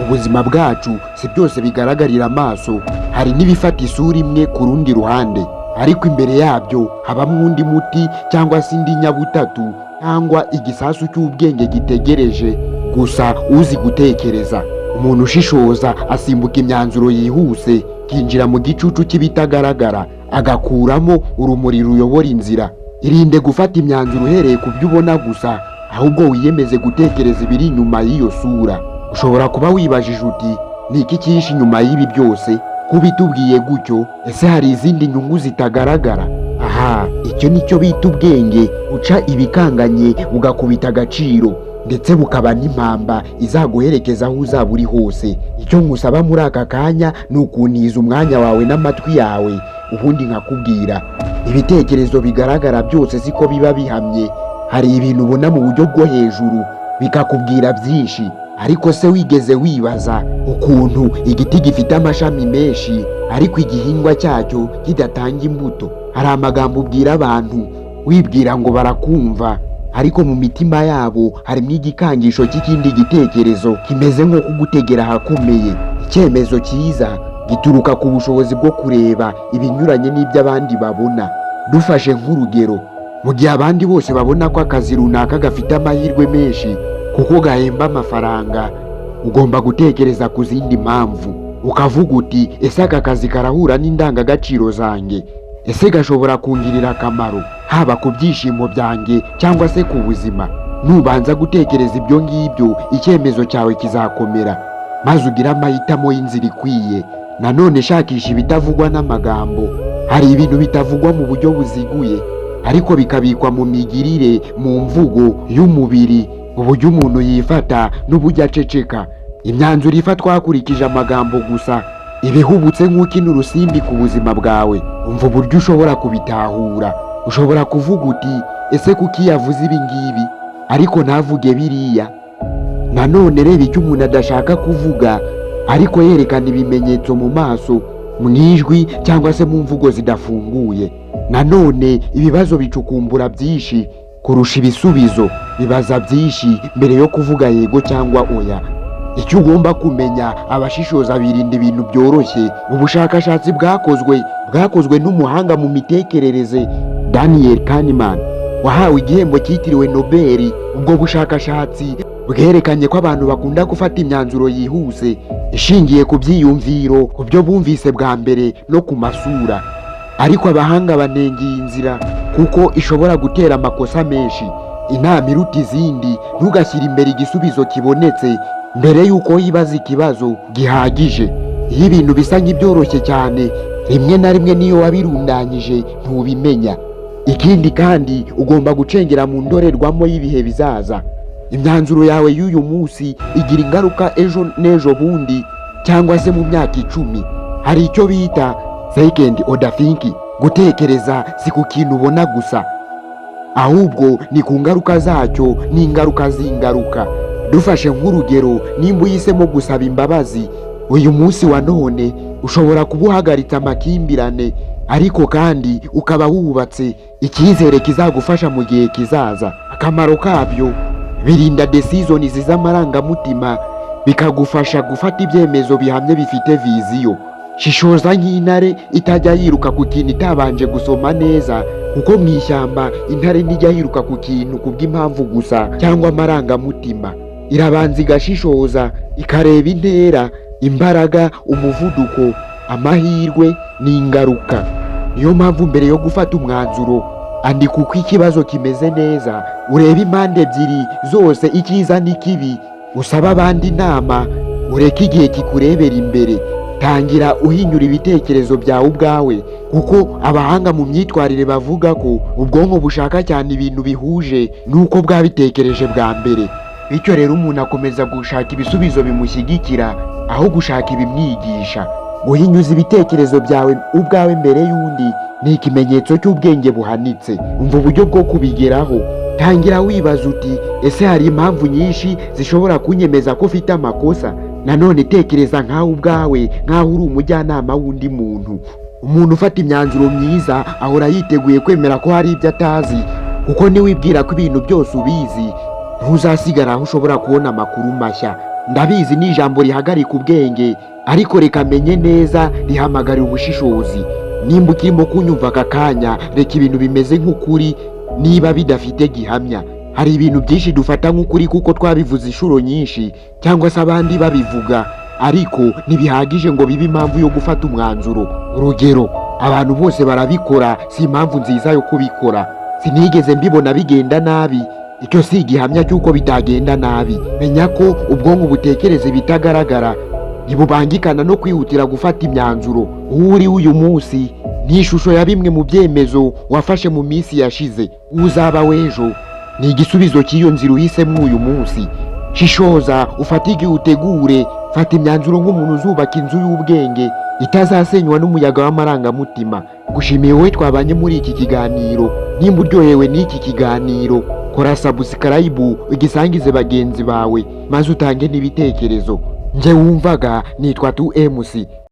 ubuzima bwacu si byose bigaragarira amaso, hari n'ibifata isura imwe ku rundi ruhande, ariko imbere yabyo habamo undi muti cyangwa se indi nyabutatu cyangwa igisasu cy'ubwenge gitegereje gusa uzi gutekereza. Umuntu ushishoza asimbuka imyanzuro yihuse, kinjira mu gicucu cy'ibitagaragara, agakuramo urumuri ruyobora inzira. Irinde gufata imyanzuro uhereye ku byo ubona gusa, ahubwo wiyemeze gutekereza ibiri inyuma y'iyo sura. Ushobora kuba wibajije uti ni iki cyihishe inyuma y'ibi byose? Kubitubwiye gutyo, ese hari izindi nyungu zitagaragara? Aha, icyo nicyo bita ubwenge, uca ibikanganye ugakubita agaciro, ndetse bukaba n'impamba izaguherekeza aho uzaba uri hose. Icyo ngusaba muri aka kanya ni ukuntiza umwanya wawe n'amatwi yawe, ubundi nkakubwira. Ibitekerezo bigaragara byose siko biba bihamye. Hari ibintu ubona mu buryo bwo hejuru bikakubwira byinshi, ariko se wigeze wibaza ukuntu igiti gifite amashami menshi ariko igihingwa cyacyo kidatanga imbuto? Hari amagambo ubwira abantu wibwira ngo barakumva, ariko mu mitima yabo harimo igikangisho cy'ikindi gitekerezo kimeze nko kugutegera ahakomeye. Icyemezo cyiza gituruka ku bushobozi bwo kureba ibinyuranye n'iby'abandi babona. Dufashe nk'urugero, mu gihe abandi bose babona ko akazi runaka gafite amahirwe menshi kuko gahemba amafaranga, ugomba gutekereza ku zindi mpamvu. Ukavuga uti ese aka kazi karahura n'indangagaciro zanjye? Ese gashobora kungirira akamaro haba ku byishimo byanjye cyangwa se ku buzima? Nubanza gutekereza ibyo ngibyo, icyemezo cyawe kizakomera, maze ugire amahitamo y'inzira ikwiye. Nanone shakisha ibitavugwa n'amagambo. Hari ibintu bitavugwa mu buryo buziguye, ariko bikabikwa mu migirire, mu mvugo y'umubiri, uburyo umuntu yifata n'uburyo aceceka. Imyanzuro ifatwa hakurikije amagambo gusa ibihubutse nk'ukina urusimbi ku buzima bwawe. Umva uburyo ushobora kubitahura. Ushobora kuvuga uti ese kuki yavuze ibi ngibi ariko ntavuge biriya? Nanone reba icyo umuntu adashaka kuvuga ariko yerekana ibimenyetso mu maso, mu ijwi cyangwa se mu mvugo zidafunguye. Nanone ibibazo bicukumbura byinshi kurusha ibisubizo. Bibaza byinshi mbere yo kuvuga yego cyangwa oya. Icyo ugomba kumenya, abashishoza birinda ibintu byoroshye. Ubushakashatsi bwakozwe n'umuhanga mu mitekerereze Daniel Kahneman, wahawe igihembo cyitiriwe Nobel. Ubwo bushakashatsi bwerekanye ko abantu bakunda gufata imyanzuro yihuse ishingiye ku byiyumviro, ku byo bumvise bwa mbere no ku masura. Ariko abahanga banenga iyi nzira kuko ishobora gutera amakosa menshi. Inama iruta izindi: ntugashyire imbere igisubizo kibonetse mbere y'uko wibaza ikibazo gihagije. Iyo ibintu bisa nk'ibyoroshye cyane, rimwe na rimwe niyo wabirundanyije ntubimenya. Ikindi kandi, ugomba gucengera mu ndorerwamo y'ibihe bizaza. Imyanzuro yawe y'uyu munsi igira ingaruka ejo n'ejo bundi, cyangwa se mu myaka 10. Hari icyo bita second order thinking. Gutekereza si ku kintu ubona gusa, ahubwo ni ku ngaruka zacyo n'ingaruka z'ingaruka. Dufashe nk'urugero, nimba uhisemo gusaba imbabazi uyu munsi wa none, ushobora kuba uhagaritse amakimbirane, ariko kandi ukaba wubatse icyizere kizagufasha mu gihe kizaza. Akamaro kabyo: birinda decisions z'amarangamutima, bikagufasha gufata ibyemezo bihamye bifite viziyo. Shishoza nk'intare itajya yiruka ku kintu itabanje gusoma neza, kuko mu ishyamba intare ntijya yiruka ku kintu kubw'impamvu gusa cyangwa amarangamutima. Irabanza igashishoza, ikareba intera, imbaraga, umuvuduko, amahirwe n'ingaruka. Niyo mpamvu mbere yo gufata umwanzuro, andika uko ikibazo kimeze neza, urebe impande ebyiri zose, icyiza n'ikibi, usaba abandi inama, ureke igihe kikurebera imbere. Tangira uhinyura ibitekerezo byawe ubwawe, kuko abahanga mu myitwarire bavuga ko ubwonko bushaka cyane ibintu bihuje n'uko bwabitekereje bwa mbere. Bityo rero umuntu akomeza gushaka ibisubizo bimushyigikira aho gushaka ibimwigisha. Guhinyuza ibitekerezo byawe ubwawe mbere y'undi ni ikimenyetso cy'ubwenge buhanitse. Umva uburyo bwo kubigeraho. Tangira wibaza uti ese hari impamvu nyinshi zishobora kunyemeza ko ufite amakosa? Nanone tekereza nkawe ubwawe, nkaho uri umujyanama w'undi muntu. Umuntu ufata imyanzuro myiza ahora yiteguye kwemera ko hari ibyo atazi, kuko niwibwira ko ibintu byose ubizi, ntuzasigara aho ushobora kubona amakuru mashya. ndabizi ni ijambo rihagarika ubwenge, ariko reka menye neza rihamagarira ubushishozi. Nimba ukirimo kunyumva aka kanya, reka ibintu bimeze nk'ukuri niba bidafite gihamya. Hari ibintu byinshi dufata nk'ukuri kuko twabivuze inshuro nyinshi cyangwa se abandi babivuga, ariko ntibihagije ngo bibe impamvu yo gufata umwanzuro. Urugero, abantu bose barabikora, si impamvu nziza yo kubikora. Sinigeze mbibona bigenda nabi, icyo si igihamya cy'uko bitagenda nabi. Menya ko ubwonko butekereza ibitagaragara, ntibubangikana no kwihutira gufata imyanzuro. Uwo uri uyu munsi ni ishusho ya bimwe mu byemezo wafashe mu minsi yashize. Uzaba w'ejo ni igisubizo cy'iyo nzira uhisemo uyu munsi. Shishoza, ufate igihe utegure, fata imyanzuro nk'umuntu uzubaka inzu y'ubwenge itazasenywa n'umuyaga w'amarangamutima. Gushimiye wowe twabanye muri iki kiganiro. Nimba uryohewe n'iki kiganiro, kora subscribe ugisangize bagenzi bawe, maze utange n'ibitekerezo. Nje wumvaga nitwa 2MC.